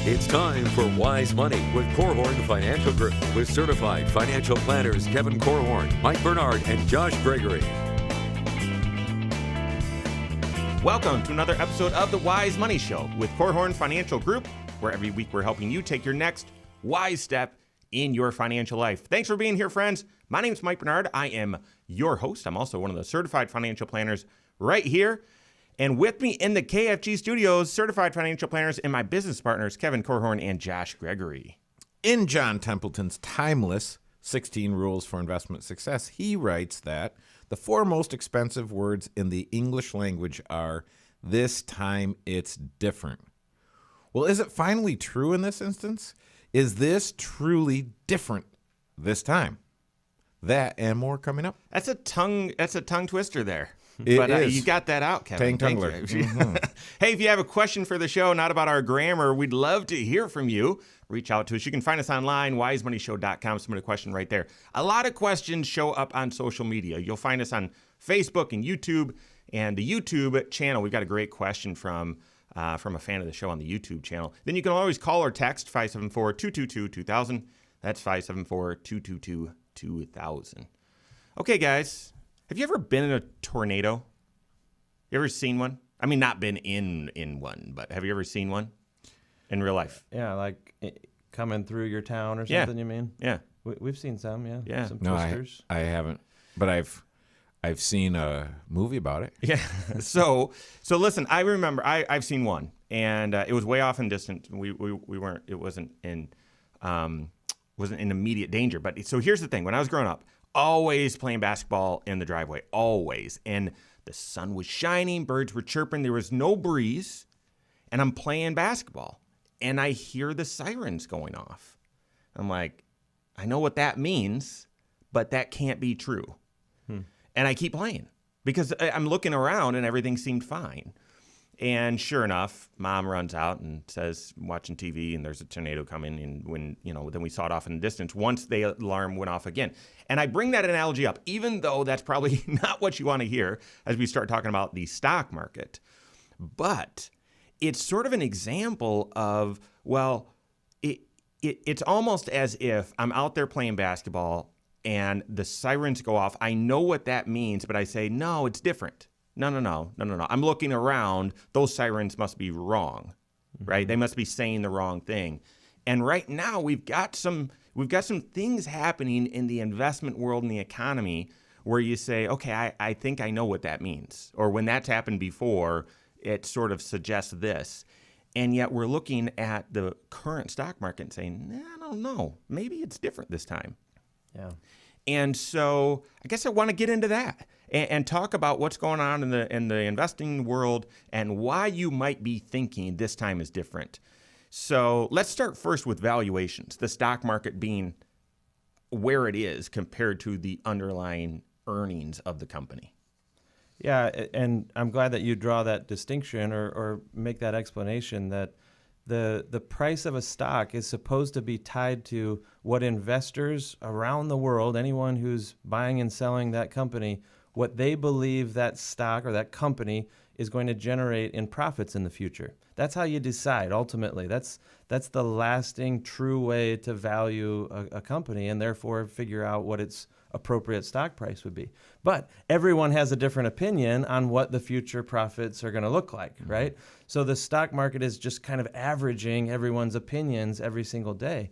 It's time for Wise Money with Korhorn Financial Group with certified financial planners Kevin Korhorn, Mike Bernard, and Josh Gregory. Welcome to another episode of the Wise Money Show with Korhorn Financial Group, where every week we're helping you take your next wise step in your financial life. Thanks for being here, friends. My name is Mike Bernard. I am your host. I'm also one of the certified financial planners right here. And with me in the KFG studios, certified financial planners and my business partners, Kevin Korhorn and Josh Gregory. In John Templeton's timeless 16 Rules for Investment Success, he writes that the four most expensive words in the English language are, "This time it's different." Well, is it finally true in this instance? Is this truly different this time? That and more coming up. That's a tongue twister there. It But is. you got that out, Kevin. Tangler. Mm-hmm. Hey, if you have a question for the show, not about our grammar, we'd love to hear from you. Reach out to us. You can find us online, wisemoneyshow.com. Submit a question right there. A lot of questions show up on social media. You'll find us on Facebook and YouTube. And the YouTube channel, we've got a great question from a fan of the show on the YouTube channel. Then you can always call or text 574-222-2000. That's 574-222-2000. Okay, guys. Have you ever been in a tornado? You ever seen one? I mean, not been in one, but have you ever seen one in real life? Yeah, like coming through your town or something, you mean? Yeah. We've seen some, Yeah. some No, twisters. I haven't, but I've seen a movie about it. Yeah. So listen, I remember I've seen one, and it was way off in distance. We weren't. It wasn't in immediate danger. But so here's the thing: when I was growing up, always playing basketball in the driveway, always, and the sun was shining, birds were chirping, there was no breeze, and I'm playing basketball, and I hear the sirens going off. I'm like, I know what that means, but that can't be true. And I keep playing because I'm looking around and everything seemed fine. And sure enough, Mom runs out and says, watching TV, and there's a tornado coming. And then we saw it off in the distance once the alarm went off again. And I bring that analogy up, even though that's probably not what you want to hear as we start talking about the stock market. But it's sort of an example of, well, it's almost as if I'm out there playing basketball and the sirens go off. I know what that means, but I say, no, it's different. No. I'm looking around. Those sirens must be wrong, right? They must be saying the wrong thing. And right now we've got some things happening in the investment world and the economy where you say, okay, I think I know what that means. Or when that's happened before, it sort of suggests this. And yet we're looking at the current stock market and saying, I don't know, maybe it's different this time. Yeah. And so I guess I want to get into that and talk about what's going on in the investing world and why you might be thinking this time is different. So let's start first with valuations, the stock market being where it is compared to the underlying earnings of the company. Yeah, and I'm glad that you draw that distinction or make that explanation that the price of a stock is supposed to be tied to what investors around the world, anyone who's buying and selling that company, what they believe that stock or that company is going to generate in profits in the future. That's how you decide ultimately. That's the lasting, true way to value a company and therefore figure out what its appropriate stock price would be. But everyone has a different opinion on what the future profits are going to look like, right? So the stock market is just kind of averaging everyone's opinions every single day.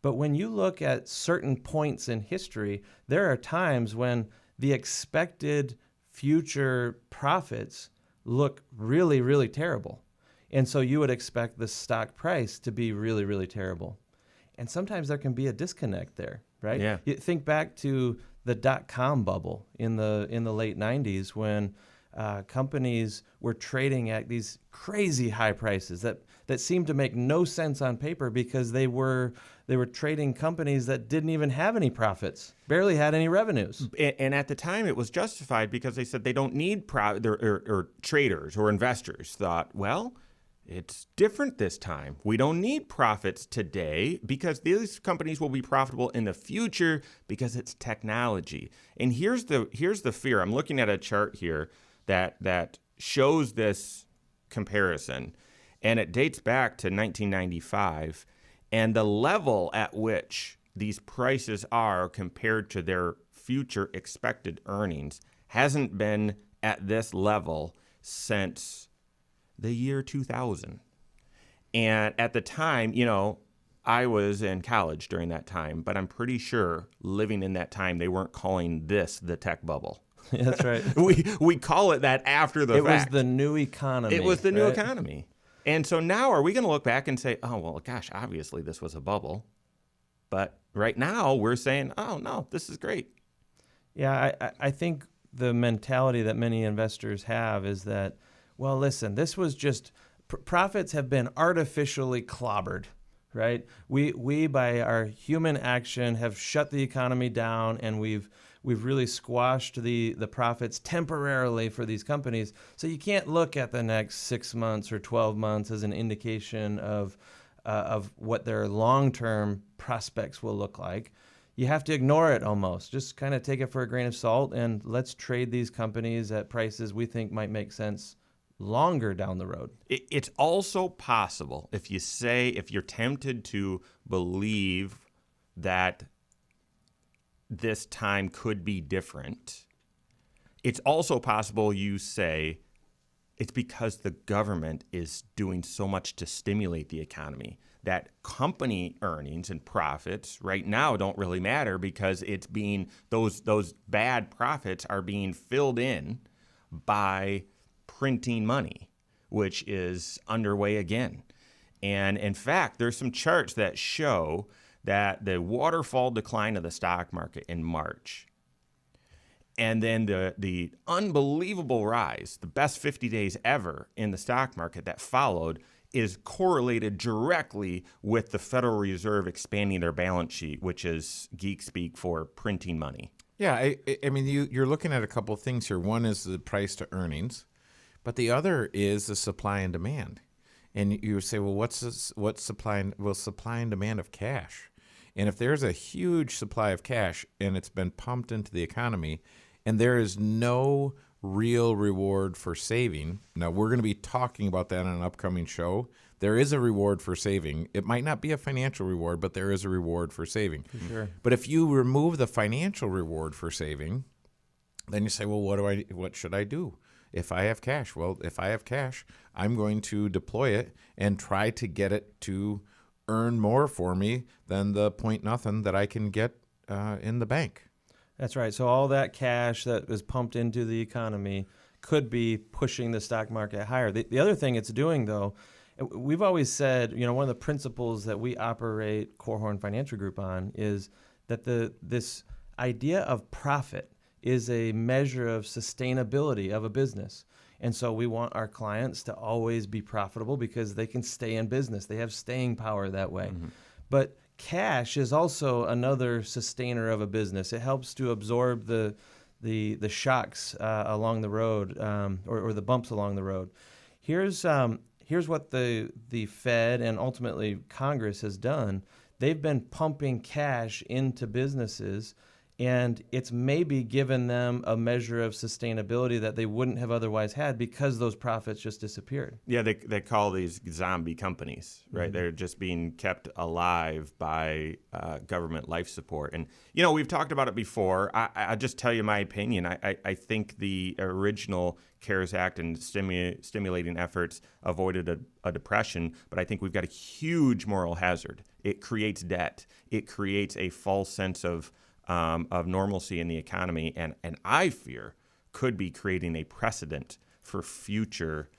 But when you look at certain points in history, there are times when the expected future profits look really, really terrible. And so you would expect the stock price to be really, really terrible. And sometimes there can be a disconnect there, right? Yeah. You think back to the dot-com bubble in the late 90s when companies were trading at these crazy high prices that seemed to make no sense on paper because they were trading companies that didn't even have any profits, barely had any revenues. And at the time, it was justified because they said they don't need or traders or investors thought, well, it's different this time. We don't need profits today because these companies will be profitable in the future because it's technology. And here's the fear. I'm looking at a chart here that shows this comparison. And it dates back to 1995. And the level at which these prices are compared to their future expected earnings hasn't been at this level since the year 2000. And at the time, I was in college during that time, but I'm pretty sure living in that time, they weren't calling this the tech bubble. Yeah, that's right. we call it that after the fact. It was the new economy. It was the new right? economy. And so now are we going to look back and say, oh, well, gosh, obviously this was a bubble. But right now we're saying, oh, no, this is great. Yeah, I think the mentality that many investors have is that, well, listen, this was just profits have been artificially clobbered, right? We by our human action have shut the economy down, and we've really squashed the profits temporarily for these companies. So you can't look at the next 6 months or 12 months as an indication of what their long-term prospects will look like. You have to ignore it almost. Just kind of take it for a grain of salt, and let's trade these companies at prices we think might make sense longer down the road. It's also possible if you're tempted to believe that this time could be different, it's also possible you say it's because the government is doing so much to stimulate the economy that company earnings and profits right now don't really matter because it's being those bad profits are being filled in by printing money, which is underway again. And in fact, there's some charts that show that the waterfall decline of the stock market in March, and then the unbelievable rise, the best 50 days ever in the stock market that followed, is correlated directly with the Federal Reserve expanding their balance sheet, which is geek speak for printing money. Yeah, I mean, you're looking at a couple of things here. One is the price to earnings, but the other is the supply and demand. And you say, well, what's supply and demand of cash? And if there's a huge supply of cash and it's been pumped into the economy and there is no real reward for saving, now we're going to be talking about that on an upcoming show. There is a reward for saving. It might not be a financial reward, but there is a reward for saving. For sure. But if you remove the financial reward for saving, then you say, well, what should I do? If I have cash, I'm going to deploy it and try to get it to earn more for me than the point nothing that I can get in the bank. That's right. So all that cash that was pumped into the economy could be pushing the stock market higher. The other thing it's doing, though, we've always said, one of the principles that we operate Korhorn Financial Group on is that this idea of profit is a measure of sustainability of a business. And so we want our clients to always be profitable because they can stay in business. They have staying power that way. Mm-hmm. But cash is also another sustainer of a business. It helps to absorb the shocks along the road or the bumps along the road. Here's what the Fed and ultimately Congress has done. They've been pumping cash into businesses, and it's maybe given them a measure of sustainability that they wouldn't have otherwise had because those profits just disappeared. Yeah, they call these zombie companies, right? Mm-hmm. They're just being kept alive by government life support. And, we've talked about it before. I'll just tell you my opinion. I think the original CARES Act and stimulating efforts avoided a depression, but I think we've got a huge moral hazard. It creates debt. It creates a false sense of normalcy in the economy, and I fear could be creating a precedent for future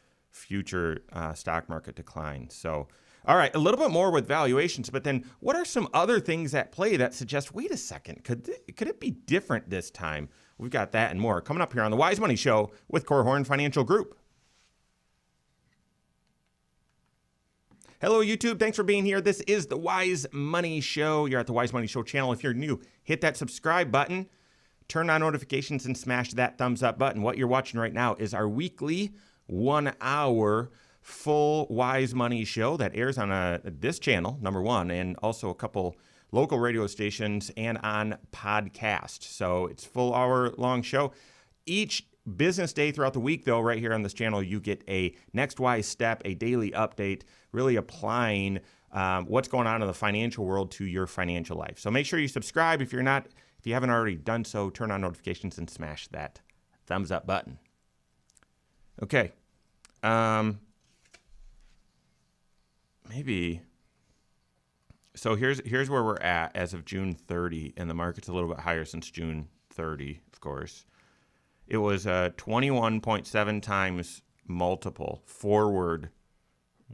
stock market decline. So, all right, a little bit more with valuations, but then what are some other things at play that suggest, wait a second, could it be different this time? We've got that and more coming up here on the Wise Money Show with Korhorn Financial Group. Hello, YouTube. Thanks for being here. This is the Wise Money Show. You're at the Wise Money Show channel. If you're new, hit that subscribe button, turn on notifications, and smash that thumbs up button. What you're watching right now is our weekly 1-hour full Wise Money Show that airs on this channel, number one, and also a couple local radio stations and on podcast. So it's full hour long show. Each business day throughout the week, though, right here on this channel, you get a next wise step, a daily update, really applying what's going on in the financial world to your financial life. So make sure you subscribe. If you haven't already done so, turn on notifications and smash that thumbs up button. Okay. Maybe. So here's where we're at as of June 30, and the market's a little bit higher since June 30, of course. It was a 21.7 times multiple forward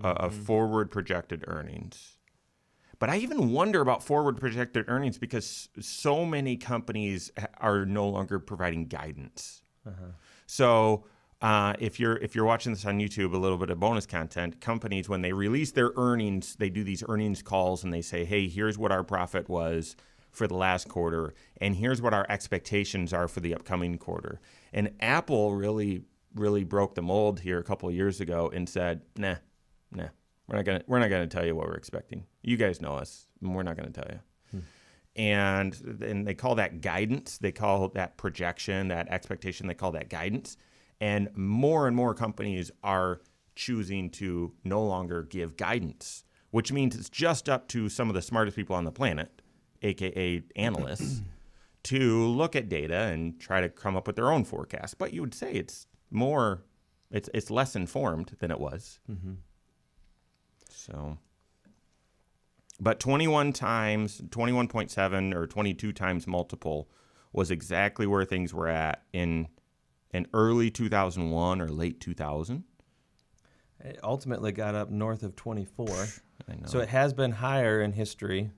of forward projected earnings. But I even wonder about forward projected earnings because so many companies are no longer providing guidance. So if you're watching this on YouTube, a little bit of bonus content, companies, when they release their earnings, they do these earnings calls and they say, hey, here's what our profit was for the last quarter, and here's what our expectations are for the upcoming quarter. And Apple really broke the mold here a couple of years ago and said, nah, we're not gonna tell you what we're expecting. You guys know us, and we're not gonna tell you. And they call that guidance. They call that projection, that expectation, they call that guidance. And more companies are choosing to no longer give guidance, which means it's just up to some of the smartest people on the planet, aka analysts, to look at data and try to come up with their own forecast. But you would say it's less informed than it was. So, but 21.7 or 22 times multiple was exactly where things were at in early 2001 or late 2000. It ultimately got up north of 24. I know. So it has been higher in history,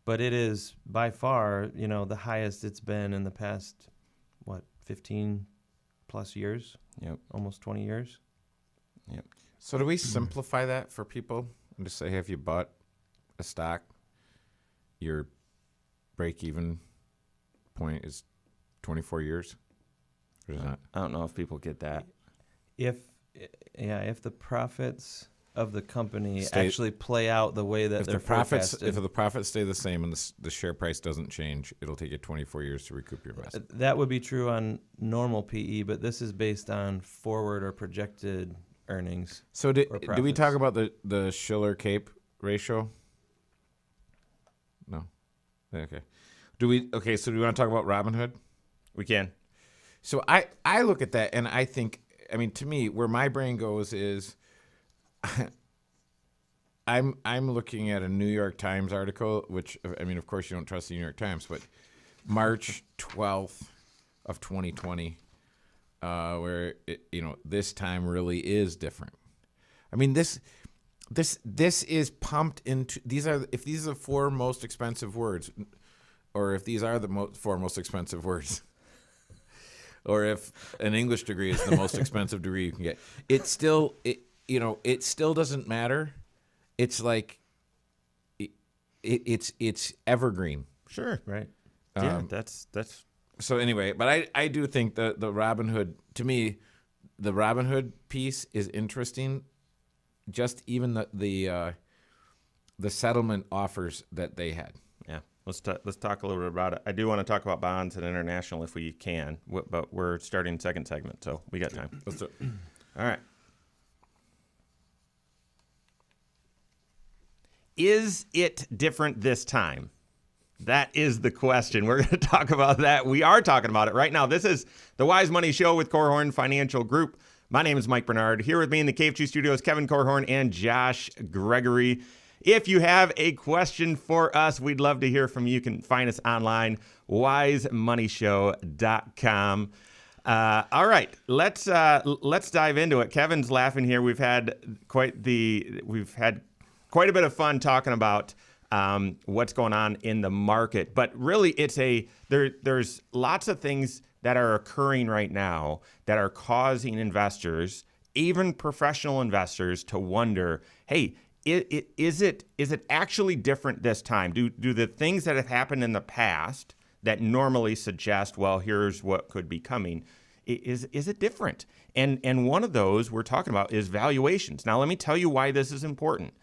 but it is by far, the highest it's been in the past, 15 plus years? Yep. Almost 20 years? Yep. So do we simplify that for people and just say, have you bought a stock, your break-even point is 24 years? Or is that? I don't know if people get that. If the profits of the company actually play out the way that If they're the profits, forecasted. if the profits stay the same and the share price doesn't change, it'll take you 24 years to recoup your investment. That would be true on normal PE, but this is based on forward or projected earnings. So do we profits. talk about the Shiller-Cape ratio? No. Okay. So do we want to talk about Robinhood? We can. So I look at that and I think, to me, where my brain goes is I'm looking at a New York Times article, which, of course you don't trust the New York Times, but March 12th of 2020, where this time really is different. This is pumped into if these are the four most expensive words, or if these are the four most expensive words, or if an English degree is the most expensive degree you can get, it still doesn't matter. It's like it's evergreen. Sure. Right. Yeah, that's So anyway, but I do think the Robinhood, to me, the Robinhood piece is interesting. Just even the settlement offers that they had. yeah. Let's talk a little bit about it. I do want to talk about bonds and international if we can, but we're starting second segment, so we got time. Let's do it. All right. Is it different this time? That is the question. We're going to talk about that. We are talking about it right now. This is the Wise Money Show with Korhorn Financial Group. My name is Mike Bernard. Here with me in the KFG studios, Kevin Korhorn and Josh Gregory. If you have a question for us, we'd love to hear from you. You can find us online, wisemoneyshow.com. All right, let's dive into it. Kevin's laughing here. We've had quite a bit of fun talking about what's going on in the market, but really there's lots of things that are occurring right now that are causing investors, even professional investors, to wonder, hey, is it actually different this time? Do the things that have happened in the past that normally suggest, well, here's what could be coming, is it different? And one of those we're talking about is valuations. Now, let me tell you why this is important.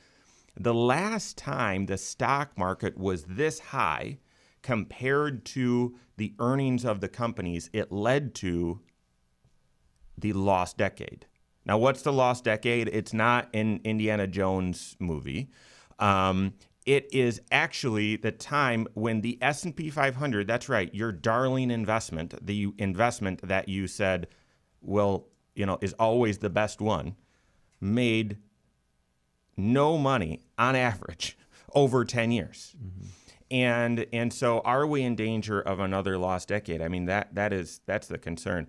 The last time the stock market was this high compared to the earnings of the companies, it led to the lost decade. Now, what's the lost decade? It's not an Indiana Jones movie. It is actually the time when the S&P 500, that's right, your darling investment, the investment that you said is always the best one, made no money on average over 10 years. Mm-hmm. And so are we in danger of another lost decade? I mean, that's the concern.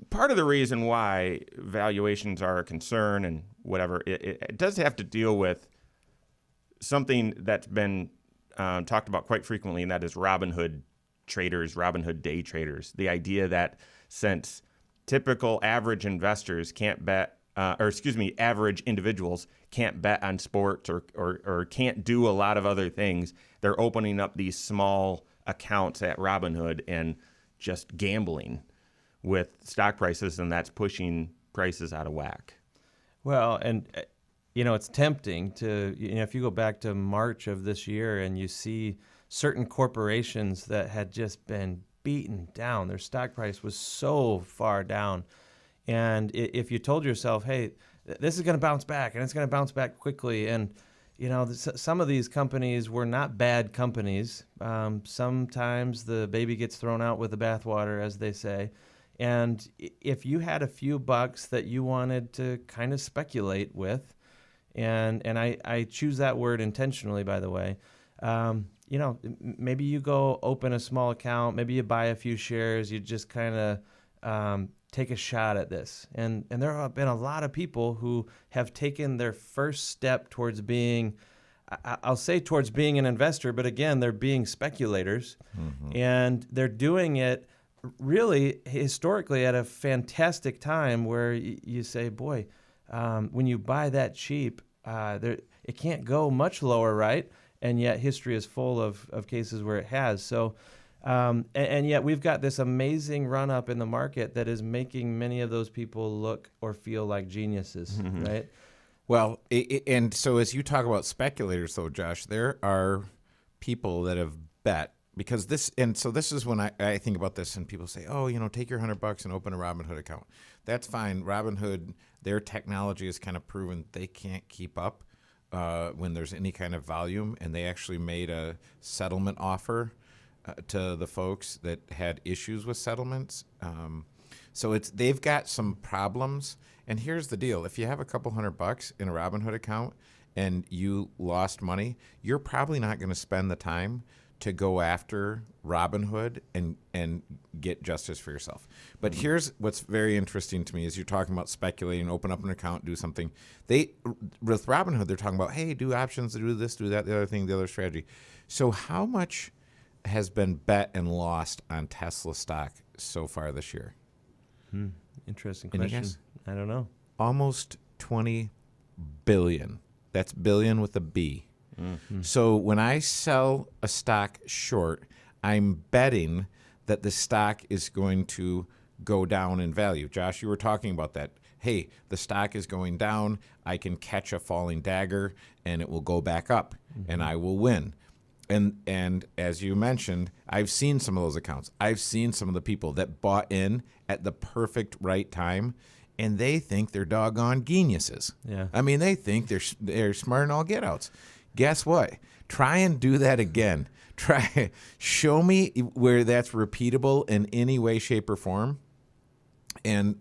Part of the reason why valuations are a concern and whatever, it does have to deal with something that's been talked about quite frequently, and that is Robinhood traders, Robinhood day traders. The idea that since typical average investors can't bet, average individuals can't bet on sports or can't do a lot of other things, they're opening up these small accounts at Robinhood and just gambling with stock prices, and that's pushing prices out of whack. Well, and it's tempting to, if you go back to March of this year and you see certain corporations that had just been beaten down, their stock price was so far down. And if you told yourself, hey, this is going to bounce back and it's going to bounce back quickly. And, some of these companies were not bad companies. Sometimes the baby gets thrown out with the bathwater, as they say. And if you had a few bucks that you wanted to kind of speculate with, and I choose that word intentionally, by the way, maybe you go open a small account, maybe you buy a few shares, you just kind of take a shot at this. And there have been a lot of people who have taken their first step towards being, I'll say towards being an investor, but again, they're being speculators. Mm-hmm. And they're doing it really historically at a fantastic time where you say, boy, when you buy that cheap, it can't go much lower, right? And yet history is full of cases where it has. So, and yet we've got this amazing run-up in the market that is making many of those people look or feel like geniuses, mm-hmm. right? Well, and so as you talk about speculators, though, Josh, there are people that have bet. Because this is when I think about this, and people say, oh, take your $100 and open a Robinhood account. That's fine. Robinhood, their technology has kind of proven they can't keep up when there's any kind of volume, and they actually made a settlement offer to the folks that had issues with settlements. So they've got some problems. And here's the deal: if you have a couple $100 in a Robinhood account and you lost money, you're probably not going to spend the time to go after Robinhood and get justice for yourself. But here's what's very interesting to me is you're talking about speculating, open up an account, do something. With Robinhood, they're talking about, hey, do options, do this, do that, the other thing, the other strategy. So how much has been bet and lost on Tesla stock so far this year? Interesting question. I don't know. Almost 20 billion. That's billion with a B. Mm-hmm. So when I sell a stock short, I'm betting that the stock is going to go down in value. Josh, you were talking about that. Hey, the stock is going down. I can catch a falling dagger, and it will go back up, mm-hmm. and I will win. And as you mentioned, I've seen some of those accounts. I've seen some of the people that bought in at the perfect right time, and they think they're doggone geniuses. Yeah. I mean, they think they're smart in all get-outs. Guess what? Try and do that again. Show me where that's repeatable in any way, shape, or form. And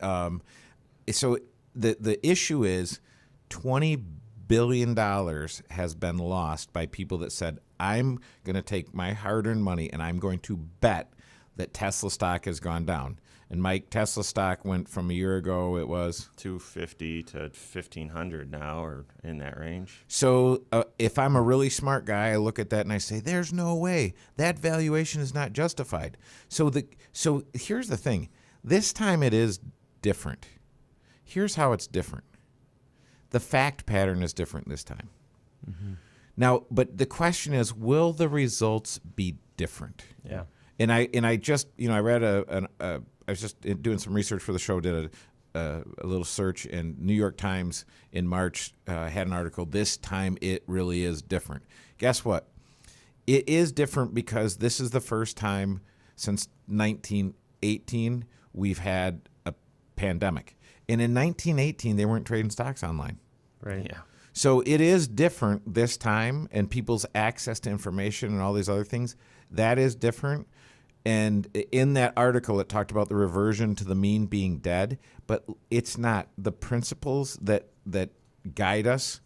so the issue is $20 billion has been lost by people that said, I'm going to take my hard-earned money and I'm going to bet that Tesla stock has gone down. And Mike, Tesla stock went from a year ago, it was $250 to $1,500 now, or in that range. So if I'm a really smart guy, I look at that and I say, there's no way. That valuation is not justified. So here's the thing. This time it is different. Here's how it's different. The fact pattern is different this time. Mm-hmm. Now, but the question is, will the results be different? Yeah. And I just, I read I was just doing some research for the show, did a little search, and New York Times in March had an article, this time it really is different. Guess what? It is different because this is the first time since 1918 we've had pandemic. And in 1918, they weren't trading stocks online. Right. Yeah. So it is different this time, and people's access to information and all these other things, that is different. And in that article, it talked about the reversion to the mean being dead, but it's not. The principles that guide us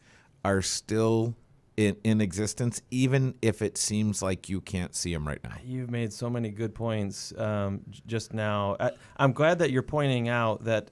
are still in existence, even if it seems like you can't see them right now. You've made so many good points just now. I'm glad that you're pointing out that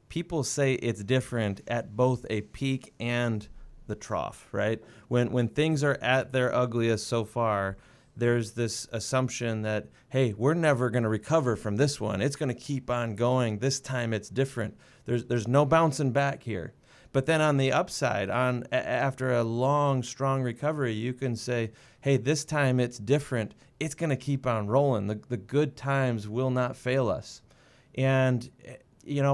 people say it's different at both a peak and the trough, right? When things are at their ugliest so far, there's this assumption that, hey, we're never going to recover from this one. It's going to keep on going. This time it's different. There's no bouncing back here. But then on the upside, after a long, strong recovery, you can say, hey, this time it's different. It's going to keep on rolling. The good times will not fail us. And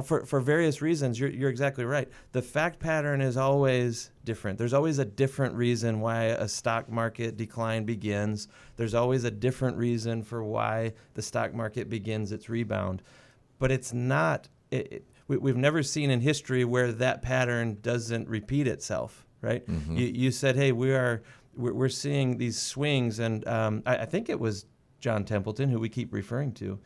for various reasons, you're exactly right. The fact pattern is always different. There's always a different reason why a stock market decline begins. There's always a different reason for why the stock market begins its rebound. But it's not, we've never seen in history where that pattern doesn't repeat itself, right? Mm-hmm. You said, hey, we're seeing these swings, and I think it was John Templeton, who we keep referring to.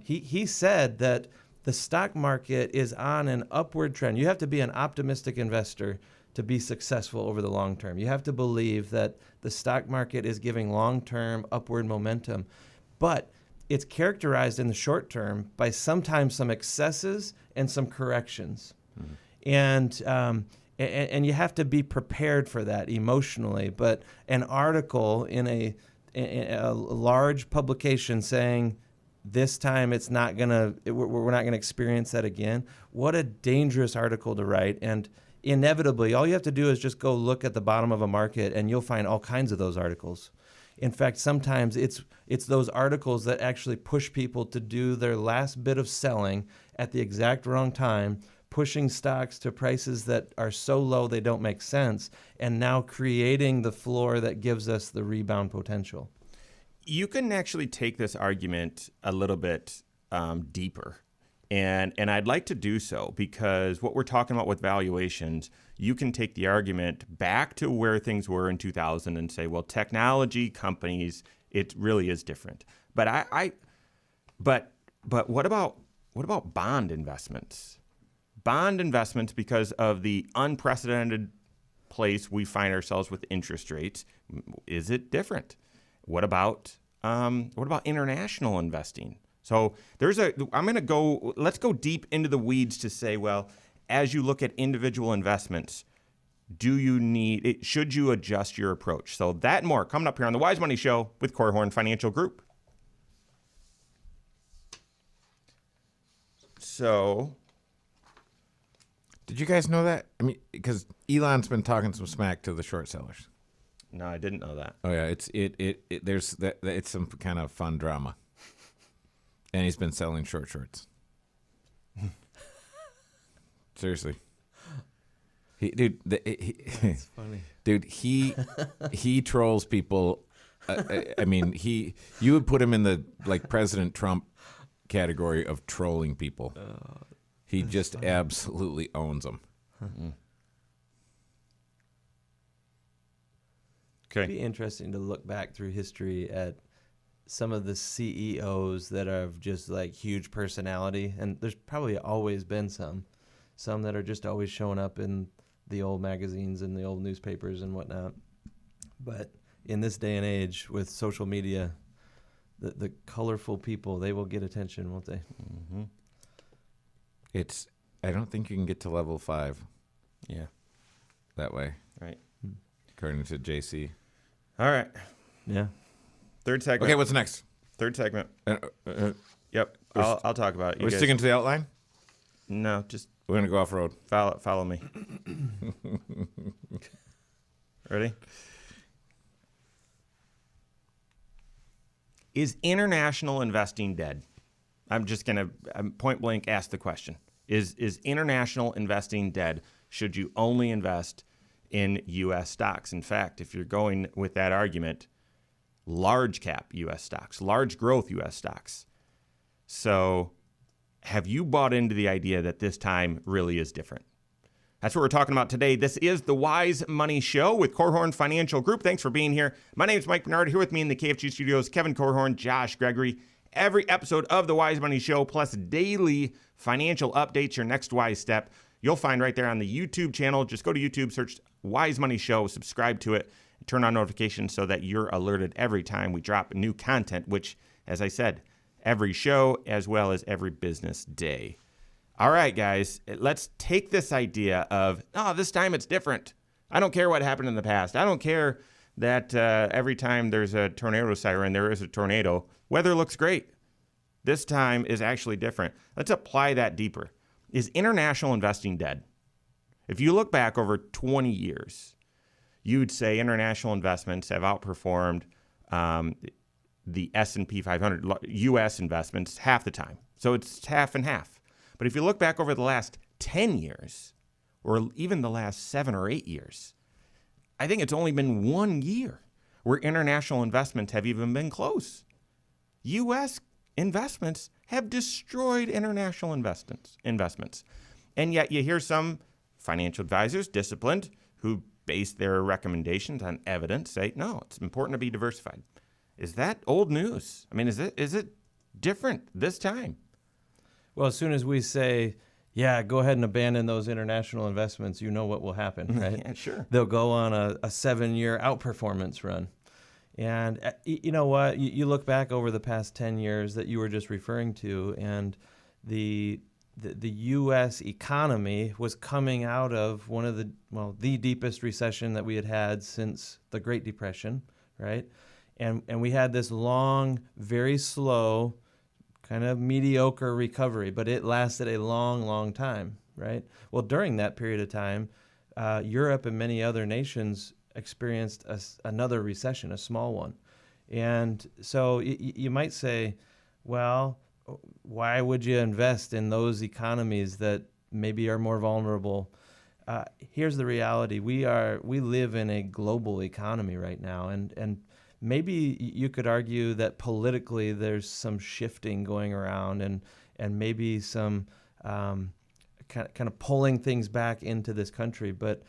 He said that the stock market is on an upward trend. You have to be an optimistic investor to be successful over the long term. You have to believe that the stock market is giving long-term upward momentum. But it's characterized in the short term by sometimes some excesses and some corrections. Mm-hmm. And you have to be prepared for that emotionally. But an article in a large publication saying, this time we're not gonna experience that again. What a dangerous article to write. And inevitably, all you have to do is just go look at the bottom of a market, and you'll find all kinds of those articles. In fact, sometimes it's those articles that actually push people to do their last bit of selling at the exact wrong time, pushing stocks to prices that are so low they don't make sense, and now creating the floor that gives us the rebound potential. You can actually take this argument a little bit deeper, and I'd like to do so, because what we're talking about with valuations, you can take the argument back to where things were in 2000 and say, well, technology companies, it really is different. But but what about bond investments? Bond investments, because of the unprecedented place we find ourselves with interest rates, is it different? What about international investing? So let's go deep into the weeds to say, well, as you look at individual investments, should you adjust your approach? So that and more coming up here on the Wise Money Show with Korhorn Financial Group. So, did you guys know that? I mean, because Elon's been talking some smack to the short sellers. No, I didn't know that. Oh yeah, it's some kind of fun drama, and he's been selling shorts. Seriously, That's funny. Dude, he trolls people. I mean, you would put him in the President Trump category of trolling people. He just funny. Absolutely owns them. Mm-hmm. Okay. It'd be interesting to look back through history at some of the CEOs that have just huge personality, and there's probably always been some that are just always showing up in the old magazines and the old newspapers and whatnot. But in this day and age with social media, the colorful people, they will get attention, won't they? Mm-hmm. I don't think you can get to level 5. Yeah. That way. Right. According to JC. All right. Yeah. Third segment. Okay, what's next? Third segment. Yep. I'll talk about it. We're sticking to the outline? No, just... We're going to go off-road. Follow me. Ready? Is international investing dead? I'm point blank ask the question. Is international investing dead? Should you only invest in U.S. stocks? In fact, if you're going with that argument, large cap U.S. stocks, large growth U.S. stocks. So have you bought into the idea that this time really is different? That's what we're talking about today. This is the Wise Money Show with Korhorn Financial Group. Thanks for being here. My name is Mike Bernard. Here with me in the KFG studios, Kevin Korhorn, Josh Gregory. Every episode of the Wise Money Show, plus daily financial updates, your next wise step, you'll find right there on the YouTube channel. Just go to YouTube, search Wise Money Show, subscribe to it, and turn on notifications so that you're alerted every time we drop new content, which, as I said, every show as well as every business day. All right, guys, let's take this idea of, this time it's different. I don't care what happened in the past. I don't care that every time there's a tornado siren, there is a tornado. Weather looks great. This time is actually different. Let's apply that deeper. Is international investing dead? If you look back over 20 years, you'd say international investments have outperformed the S&P 500 U.S. investments half the time. So it's half and half. But if you look back over the last 10 years, or even the last 7 or 8 years, I think it's only been 1 year where international investments have even been close. U.S. investments have destroyed international investments. And yet you hear some financial advisors, disciplined, who base their recommendations on evidence, say, no, it's important to be diversified. Is that old news? I mean, is it different this time? Well, as soon as we say, yeah, go ahead and abandon those international investments, you know what will happen, right? Yeah, sure. They'll go on a 7-year outperformance run. And you know what? You look back over the past 10 years that you were just referring to, and the U.S. economy was coming out of one of the deepest recession that we had since the Great Depression, right? And we had this long, very slow, kind of mediocre recovery, but it lasted a long, long time, right? Well, during that period of time, Europe and many other nations experienced another recession, a small one. And so you might say, well, why would you invest in those economies that maybe are more vulnerable? Here's the reality. We live in a global economy right now, and maybe you could argue that politically there's some shifting going around and maybe some kind of pulling things back into this country. But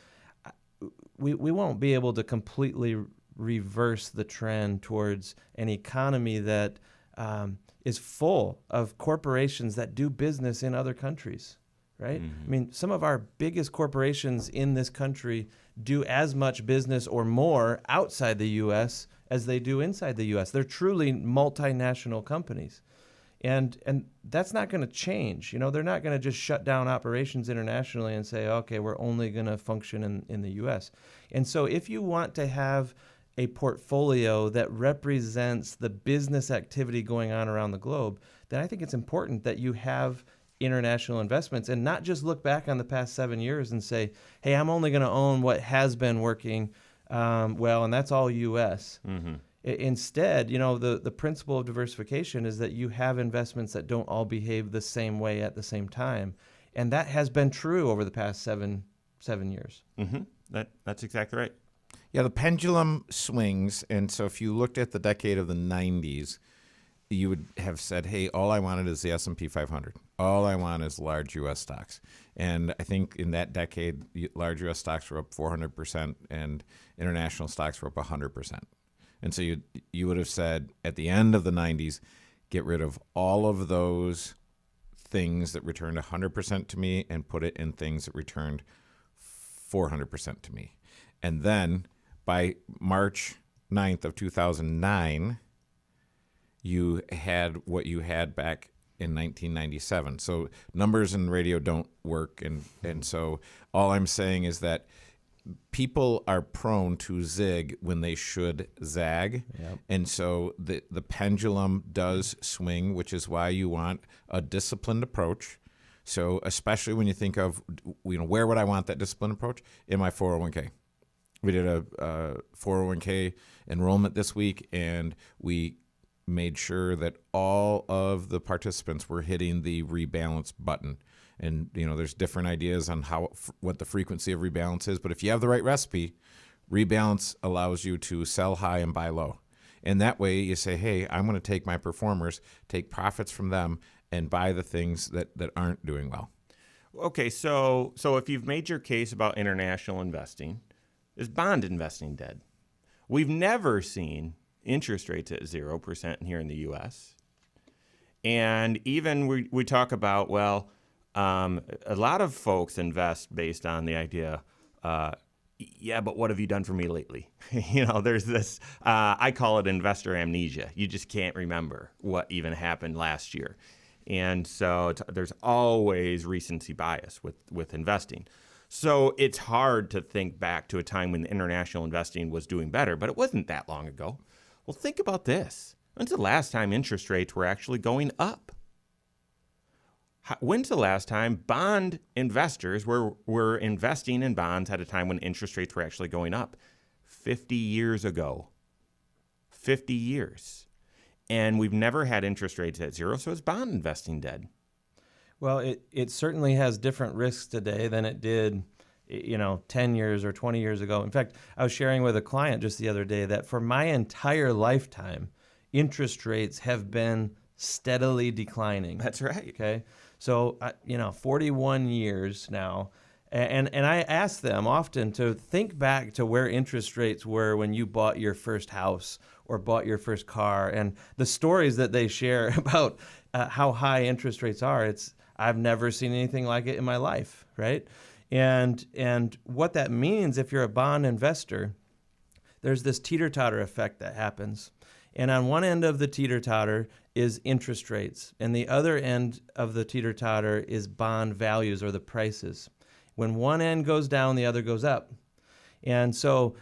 we won't be able to completely reverse the trend towards an economy that is full of corporations that do business in other countries, right? Mm-hmm. I mean, some of our biggest corporations in this country do as much business or more outside the U.S. as they do inside the U.S. They're truly multinational companies. And that's not going to change. You know, they're not going to just shut down operations internationally and say, okay, we're only going to function in the U.S. And so if you want to have a portfolio that represents the business activity going on around the globe, then I think it's important that you have international investments and not just look back on the past 7 years and say, hey, I'm only going to own what has been working well, and that's all U.S. Mm-hmm. Instead, you know, the principle of diversification is that you have investments that don't all behave the same way at the same time. And that has been true over the past seven years. Mm-hmm. That's exactly right. Yeah, the pendulum swings. And so if you looked at the decade of the 90s, you would have said, hey, all I wanted is the S&P 500. All I want is large U.S. stocks. And I think in that decade, large U.S. stocks were up 400% and international stocks were up 100%. And so you would have said at the end of the 90s, get rid of all of those things that returned 100% to me and put it in things that returned 400% to me. And then by March 9th of 2009, you had what you had back in 1997. So numbers in radio don't work. And so all I'm saying is that people are prone to zig when they should zag. Yep. And so the pendulum does swing, which is why you want a disciplined approach. So especially when you think of, where would I want that disciplined approach? In my 401k. We did a 401k enrollment this week, and we made sure that all of the participants were hitting the rebalance button. And, there's different ideas on what the frequency of rebalance is. But if you have the right recipe, rebalance allows you to sell high and buy low. And that way you say, hey, I'm going to take my performers, take profits from them, and buy the things that aren't doing well. Okay, so if you've made your case about international investing, is bond investing dead? We've never seen interest rates at 0% here in the U.S. And even we talk about, well, a lot of folks invest based on the idea, yeah, but what have you done for me lately? There's this, I call it investor amnesia. You just can't remember what even happened last year. And so there's always recency bias with investing. So it's hard to think back to a time when international investing was doing better, but it wasn't that long ago. Well, think about this. When's the last time interest rates were actually going up? When's the last time bond investors were investing in bonds at a time when interest rates were actually going up? 50 years ago. 50 years. And we've never had interest rates at zero, so is bond investing dead? Well, it certainly has different risks today than it did, 10 years or 20 years ago. In fact, I was sharing with a client just the other day that for my entire lifetime, interest rates have been steadily declining. That's right. Okay. So, 41 years now. And I ask them often to think back to where interest rates were when you bought your first house or bought your first car, and the stories that they share about how high interest rates are. I've never seen anything like it in my life, right? And what that means, if you're a bond investor, there's this teeter-totter effect that happens. And on one end of the teeter-totter is interest rates, and the other end of the teeter-totter is bond values or the prices. When one end goes down, the other goes up. And so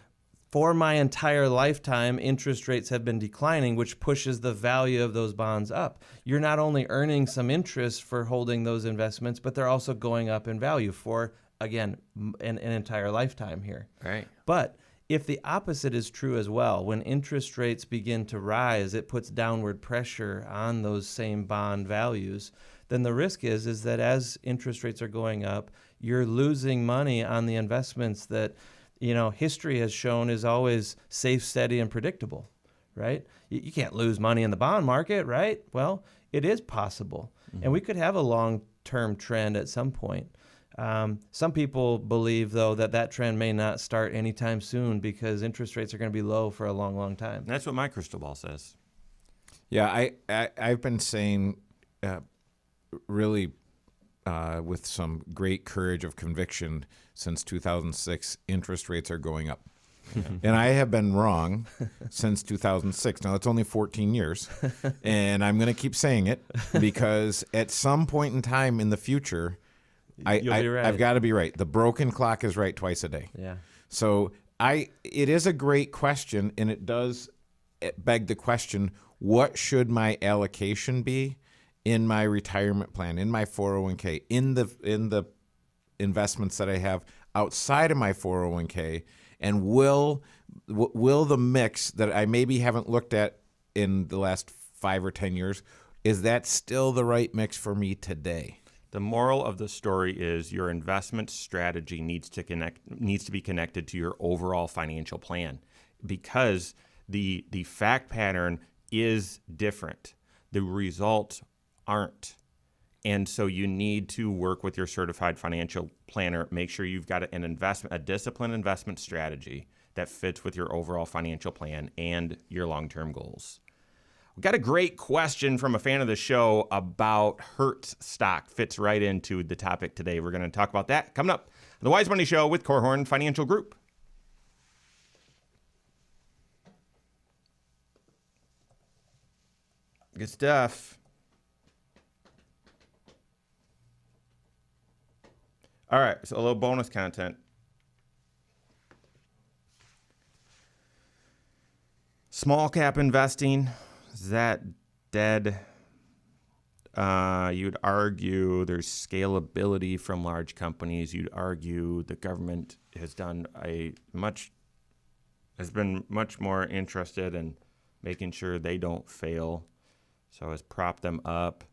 for my entire lifetime, interest rates have been declining, which pushes the value of those bonds up. You're not only earning some interest for holding those investments, but they're also going up in value for, again, an entire lifetime here. Right. But if the opposite is true as well, when interest rates begin to rise, it puts downward pressure on those same bond values. Then the risk is that as interest rates are going up, you're losing money on the investments that, history has shown is always safe, steady, and predictable, right? You can't lose money in the bond market, right? Well, it is possible. Mm-hmm. And we could have a long-term trend at some point. Some people believe, though, that trend may not start anytime soon because interest rates are going to be low for a long, long time. That's what my crystal ball says. Yeah, I've been saying really with some great courage of conviction since 2006, interest rates are going up. And I have been wrong since 2006. Now, it's only 14 years, and I'm going to keep saying it because at some point in time in the future, You'll be right. I've got to be right. The broken clock is right twice a day. Yeah. So it is a great question, and it does beg the question, what should my allocation be in my retirement plan, in my 401k, in the investments that I have outside of my 401k, and will the mix that I maybe haven't looked at in the last 5 or 10 years, is that still the right mix for me today? The moral of the story is your investment strategy needs to be connected to your overall financial plan, because the fact pattern is different. The results aren't. And so you need to work with your certified financial planner. Make sure you've got a disciplined investment strategy that fits with your overall financial plan and your long-term goals. We got a great question from a fan of the show about Hertz stock. Fits right into the topic today. We're going to talk about that coming up on the Wise Money Show with Korhorn Financial Group. Good stuff. All right, so a little bonus content. Small cap investing, is that dead? You'd argue there's scalability from large companies. You'd argue the government has been much more interested in making sure they don't fail, so has propped them up.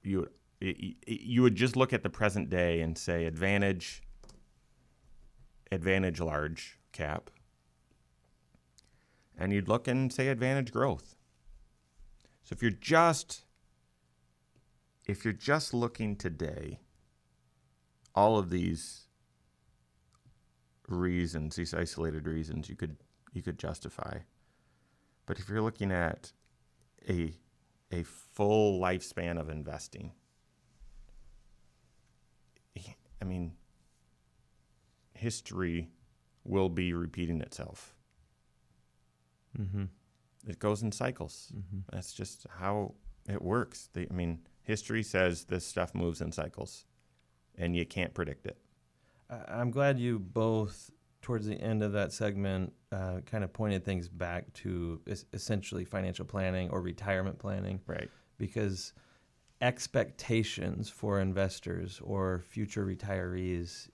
You would just look at the present day and say advantage large cap, and you'd look and say advantage growth. So if you're just looking today, all of these reasons, these isolated reasons, you could justify. But if you're looking at a full lifespan of investing, I mean, history will be repeating itself. Mm-hmm. It goes in cycles. Mm-hmm. That's just how it works. History says this stuff moves in cycles, and you can't predict it. I'm glad you both, towards the end of that segment, kind of pointed things back to essentially financial planning or retirement planning. Right. Because expectations for investors or future retirees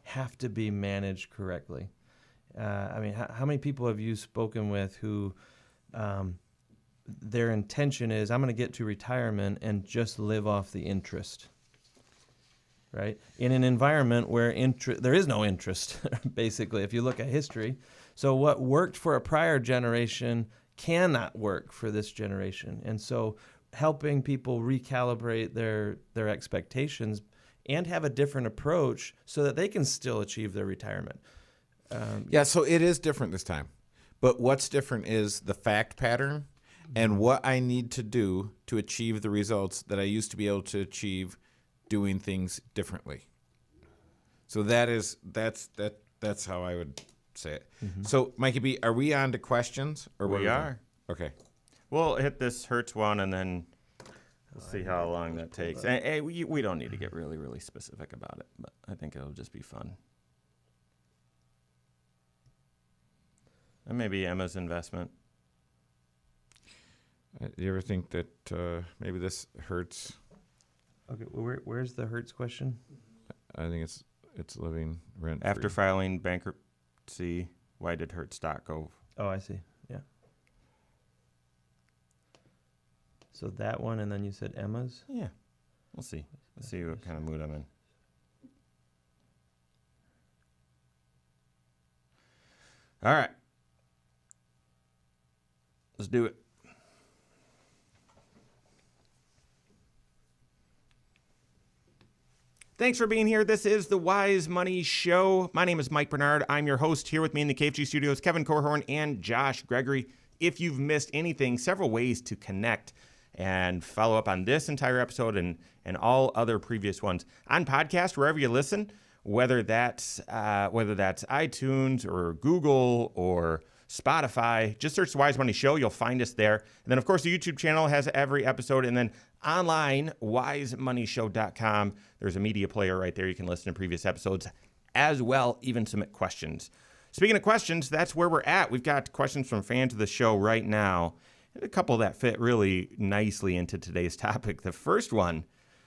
have to be managed correctly. How many people have you spoken with who their intention is, I'm going to get to retirement and just live off the interest, right? In an environment where there is no interest, basically, if you look at history. So what worked for a prior generation cannot work for this generation. And so helping people recalibrate their expectations and have a different approach so that they can still achieve their retirement. So it is different this time. But what's different is the fact pattern and what I need to do to achieve the results that I used to be able to achieve doing things differently. So that's how I would say it. Mm-hmm. So, Mikey B, are we on to questions? Or we are. Okay. We'll hit this Hertz one, and then we'll see how long that takes. And we don't need to get really, really specific about it, but I think it'll just be fun. And maybe Emma's investment. Do you ever think that maybe this hurts? Okay, where's the Hertz question? I think it's living rent free. After filing bankruptcy, why did Hertz stock go? Oh, I see. Yeah. So that one, and then you said Emma's? Yeah. We'll see. Let's see what kind of mood I'm in. All right. Let's do it. Thanks for being here. This is the Wise Money Show. My name is Mike Bernard. I'm your host. Here with me in the KFG studios, Kevin Korhorn and Josh Gregory. If you've missed anything, several ways to connect and follow up on this entire episode and all other previous ones on podcast, wherever you listen, whether that's iTunes or Google or Spotify. Just search the Wise Money Show. You'll find us there. And then, of course, the YouTube channel has every episode. And then online, wisemoneyshow.com. There's a media player right there. You can listen to previous episodes as well, even submit questions. Speaking of questions, that's where we're at. We've got questions from fans of the show right now. And a couple that fit really nicely into today's topic. The first one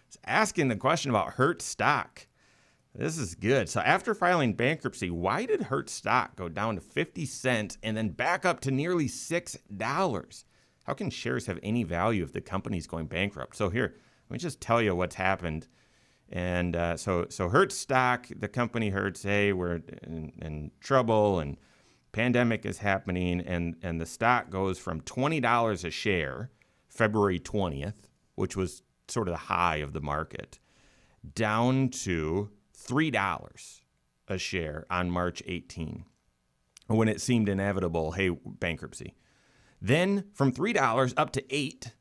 is asking the question about Hertz stock. This is good. So after filing bankruptcy, why did Hertz stock go down to 50 cents and then back up to nearly $6? How can shares have any value if the company's going bankrupt? So here, let me just tell you what's happened. And so Hertz stock, the company Hertz, hey, we're in trouble and pandemic is happening, and the stock goes from $20 a share, February 20th, which was sort of the high of the market, down to $3 a share on March 18, when it seemed inevitable, hey, bankruptcy. Then from $3 up to $8,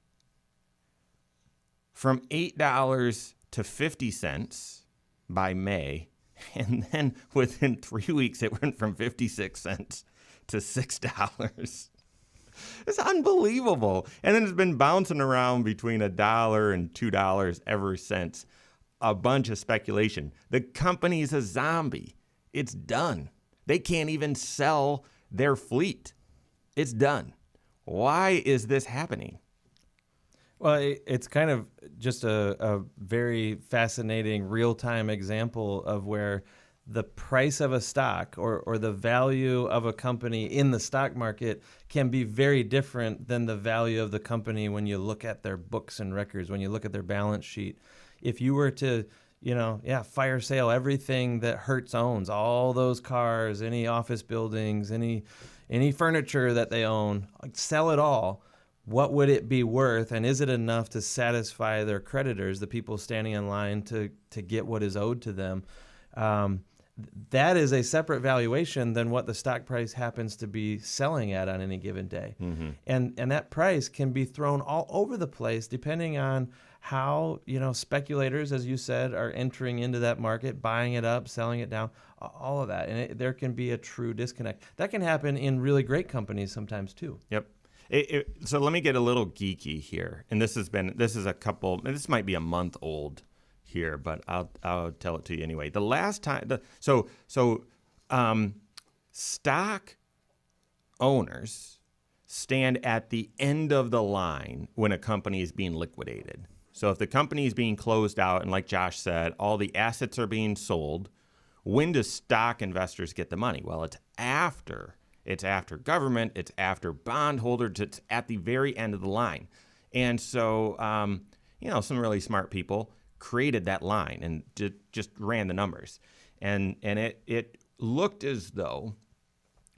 from $8 to 50 cents by May, and then within 3 weeks it went from 56 cents to $6. It's unbelievable. And then it's been bouncing around between $1 and $2 ever since. A bunch of speculation. The company's a zombie. It's done. They can't even sell their fleet. It's done. Why is this happening? Well, it's kind of just a very fascinating real-time example of where the price of a stock or the value of a company in the stock market can be very different than the value of the company when you look at their books and records, when you look at their balance sheet. If you were to, fire sale everything that Hertz owns, all those cars, any office buildings, any, any furniture that they own, like, sell it all. What would it be worth, and is it enough to satisfy their creditors, the people standing in line to get what is owed to them? That is a separate valuation than what the stock price happens to be selling at on any given day. Mm-hmm. And that price can be thrown all over the place depending on how, speculators, as you said, are entering into that market, buying it up, selling it down, all of that. And there can be a true disconnect. That can happen in really great companies sometimes too. Yep. So let me get a little geeky here, and this might be a month old here, but I'll tell it to you anyway. The last time, stock owners stand at the end of the line when a company is being liquidated. So if the company is being closed out, and like Josh said, all the assets are being sold, when do stock investors get the money? Well, it's after. It's after government, it's after bondholders, it's at the very end of the line. And so, some really smart people created that line and just ran the numbers. And it looked as though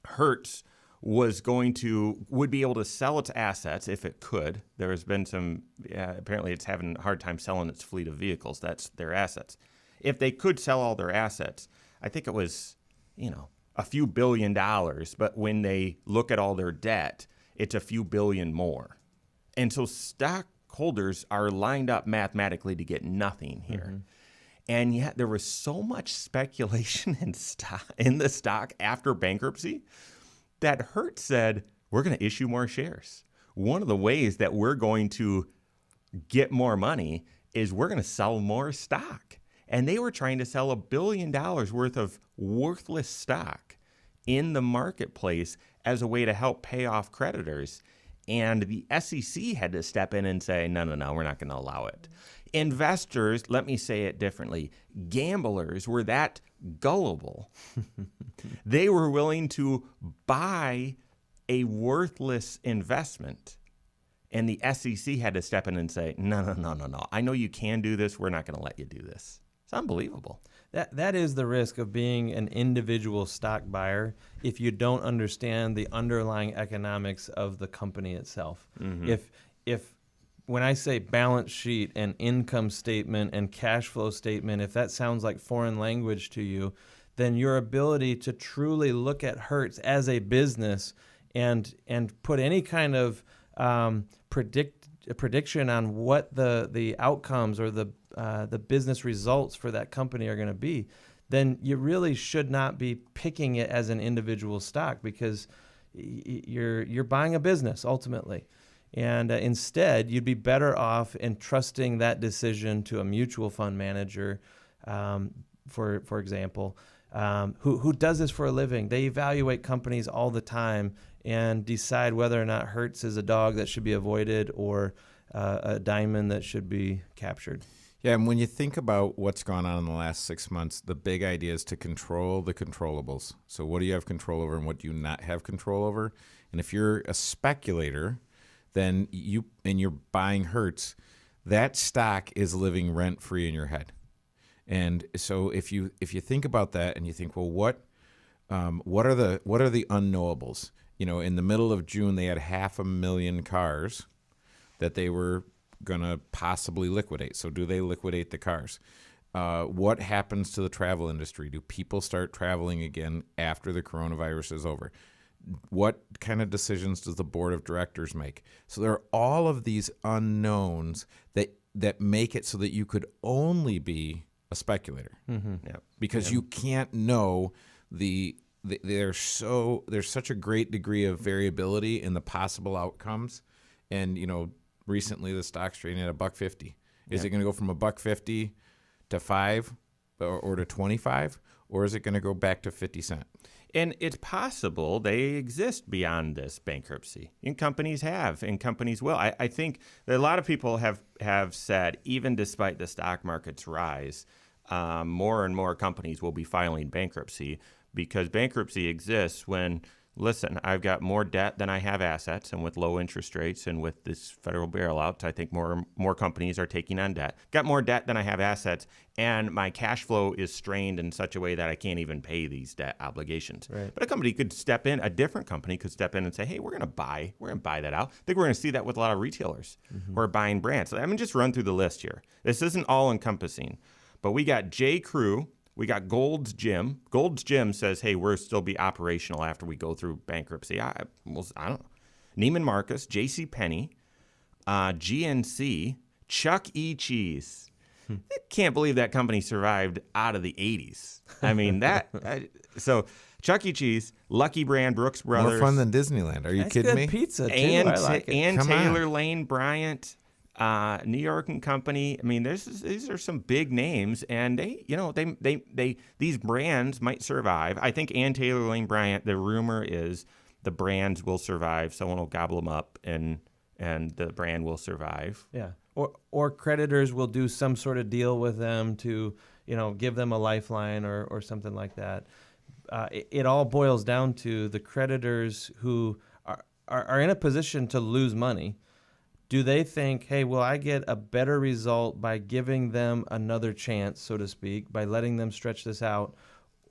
Hertz would be able to sell its assets if it could. There has been apparently it's having a hard time selling its fleet of vehicles. That's their assets. If they could sell all their assets, I think it was, a few $1 billion, but when they look at all their debt, it's a few billion more. And so stockholders are lined up mathematically to get nothing here. Mm-hmm. And yet there was so much speculation in the stock after bankruptcy that Hertz said, we're going to issue more shares. One of the ways that we're going to get more money is we're going to sell more stock. And they were trying to sell $1 billion worth of worthless stock in the marketplace as a way to help pay off creditors. And the SEC had to step in and say, no, we're not going to allow it. Investors, let me say it differently, gamblers were that gullible. They were willing to buy a worthless investment. And the SEC had to step in and say, no. I know you can do this. We're not going to let you do this. It's unbelievable. That is the risk of being an individual stock buyer if you don't understand the underlying economics of the company itself. Mm-hmm. If when I say balance sheet and income statement and cash flow statement, if that sounds like foreign language to you, then your ability to truly look at Hertz as a business and put any kind of prediction on what the outcomes or the business results for that company are going to be, then you really should not be picking it as an individual stock because you're buying a business ultimately. And instead, you'd be better off entrusting that decision to a mutual fund manager, for example, who does this for a living. They evaluate companies all the time and decide whether or not Hertz is a dog that should be avoided or a diamond that should be captured. Yeah, and when you think about what's gone on in the last 6 months, the big idea is to control the controllables. So what do you have control over and what do you not have control over? And if you're a speculator, then you're buying Hertz, that stock is living rent-free in your head. And so if you think about that and you think, well, what are the unknowables? In the middle of June, they had 500,000 cars that they were going to possibly liquidate. So do they liquidate the cars? What happens to the travel industry? Do people start traveling again after the coronavirus is over? What kind of decisions does the board of directors make? So there are all of these unknowns that make it so that you could only be a speculator. Mm-hmm. Yeah. Because you can't know there's such a great degree of variability in the possible outcomes. And, recently the stock's trading at $1.50. Is it going to go from $1.50 to $5 or to $25, or is it going to go back to 50 cents? And it's possible they exist beyond this bankruptcy. And companies have, and companies will. I think that a lot of people have said, even despite the stock market's rise, more and more companies will be filing bankruptcy because bankruptcy exists when listen, I've got more debt than I have assets, and with low interest rates and with this federal bailout, I think more companies are taking on debt. Got more debt than I have assets, and my cash flow is strained in such a way that I can't even pay these debt obligations. Right. But a company could step in, a different company could step in and say, hey, we're going to buy that out. I think we're going to see that with a lot of retailers who are buying brands. So I'm going to just run through the list here. This isn't all encompassing, but we got J. Crew. We got Gold's Gym. Gold's Gym says, hey, we'll still be operational after we go through bankruptcy. I don't know. Neiman Marcus, J.C. Penney, GNC, Chuck E. Cheese. I can't believe that company survived out of the 80s. I mean, so Chuck E. Cheese, Lucky Brand, Brooks Brothers. More fun than Disneyland. Are you That's kidding good me? pizza, too. And, I like it. and Come Taylor on. Lane Bryant. New York and Company. I mean, these are some big names, and these brands might survive. I think Ann Taylor Lane Bryant. The rumor is the brands will survive. Someone will gobble them up, and the brand will survive. Yeah. Or creditors will do some sort of deal with them to, give them a lifeline or something like that. It all boils down to the creditors who are in a position to lose money. Do they think, hey, will I get a better result by giving them another chance, so to speak, by letting them stretch this out,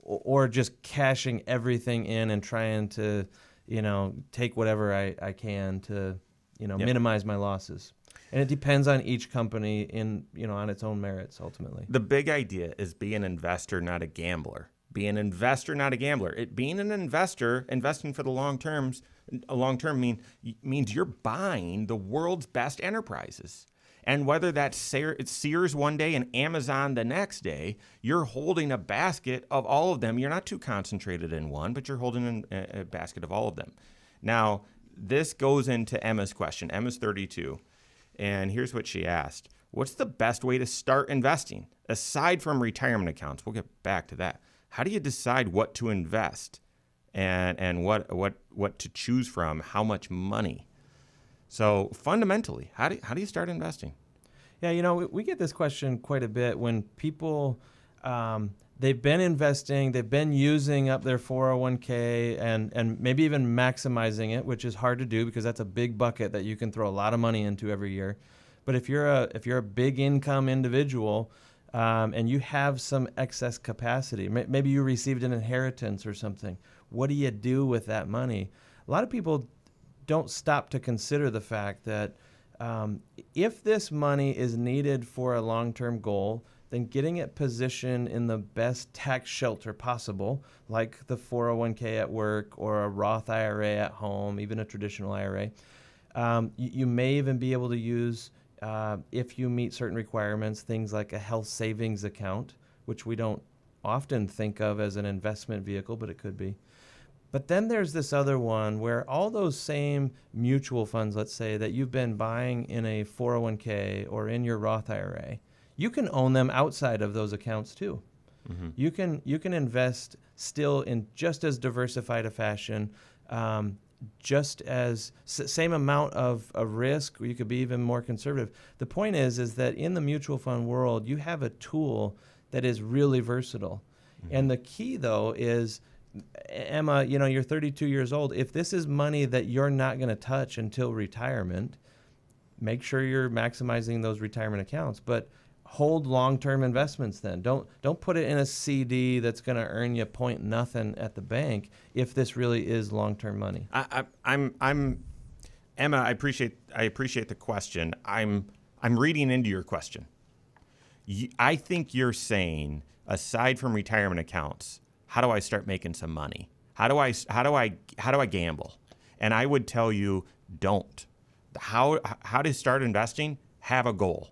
or just cashing everything in and trying to, take whatever I can to, minimize my losses? And it depends on each company on its own merits, ultimately. The big idea is be an investor, not a gambler. Be an investor, not a gambler. Being an investor, investing for the long term means you're buying the world's best enterprises. And whether that's Sears one day and Amazon the next day, you're holding a basket of all of them. You're not too concentrated in one, but you're holding a basket of all of them. Now, this goes into Emma's question. Emma's 32. And here's what she asked. What's the best way to start investing? Aside from retirement accounts, we'll get back to that. How do you decide what to invest and what to choose from? How much money? So fundamentally, how do you start investing? Yeah, we get this question quite a bit when people they've been investing, they've been using up their 401k and maybe even maximizing it, which is hard to do because that's a big bucket that you can throw a lot of money into every year. But if you're a big income individual, and you have some excess capacity, maybe you received an inheritance or something, what do you do with that money? A lot of people don't stop to consider the fact that if this money is needed for a long-term goal, then getting it positioned in the best tax shelter possible, like the 401k at work or a Roth IRA at home, even a traditional IRA, you may even be able to use, if you meet certain requirements, things like a health savings account, which we don't often think of as an investment vehicle, but it could be. But then there's this other one where all those same mutual funds, let's say, that you've been buying in a 401k or in your Roth IRA, you can own them outside of those accounts too. Mm-hmm. You can invest still in just as diversified a fashion, just as same amount of risk, or you could be even more conservative. The point is that in the mutual fund world, you have a tool that is really versatile. Mm-hmm. And the key, though, is, Emma, you're 32 years old. If this is money that you're not going to touch until retirement, make sure you're maximizing those retirement accounts. But hold long-term investments then. Don't put it in a CD that's going to earn you point nothing at the bank if this really is long-term money. I'm Emma, I appreciate the question. I'm reading into your question. I think you're saying, aside from retirement accounts, how do I start making some money? How do I gamble? And I would tell you, don't. How to start investing? Have a goal.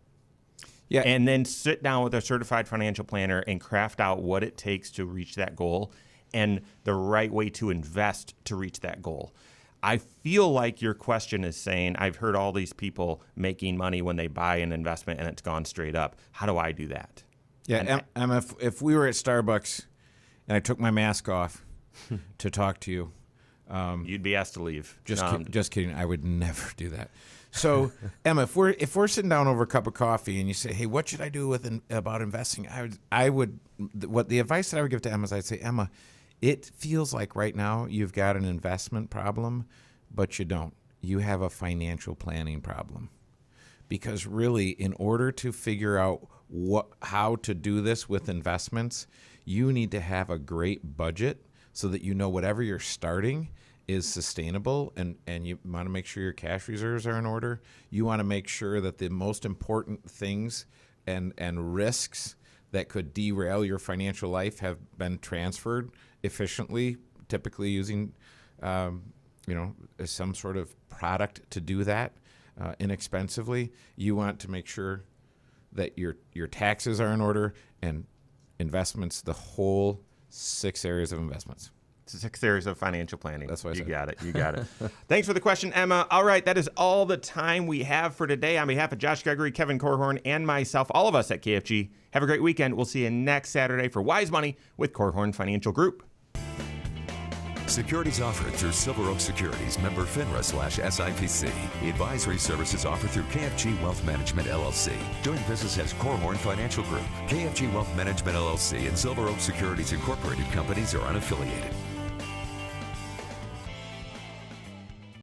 Yeah. And then sit down with a certified financial planner and craft out what it takes to reach that goal and the right way to invest to reach that goal. I feel like your question is saying, I've heard all these people making money when they buy an investment and it's gone straight up. How do I do that? Yeah, Emma, if we were at Starbucks and I took my mask off to talk to you, you'd be asked to leave. Just kidding. I would never do that. So, Emma, if we're sitting down over a cup of coffee and you say, "Hey, what should I do about investing?" I would what the advice that I would give to Emma is I'd say, Emma, It feels like right now you've got an investment problem, but you don't. You have a financial planning problem. Because really, in order to figure out how to do this with investments, you need to have a great budget so that you know whatever you're starting is sustainable, and you want to make sure your cash reserves are in order. You want to make sure that the most important things and risks that could derail your financial life have been transferred efficiently, typically using some sort of product to do that inexpensively. You want to make sure that your taxes are in order, and investments, the whole 6 areas of investments. 6 areas of financial planning. That's what I said. You got it. Thanks for the question, Emma. All right, that is all the time we have for today. On behalf of Josh Gregory, Kevin Korhorn, and myself, all of us at KFG, have a great weekend. We'll see you next Saturday for Wise Money with Korhorn Financial Group. Securities offered through Silver Oak Securities, member FINRA/SIPC. Advisory services offered through KFG Wealth Management, LLC. Doing business as Korhorn Financial Group. KFG Wealth Management, LLC and Silver Oak Securities Incorporated companies are unaffiliated.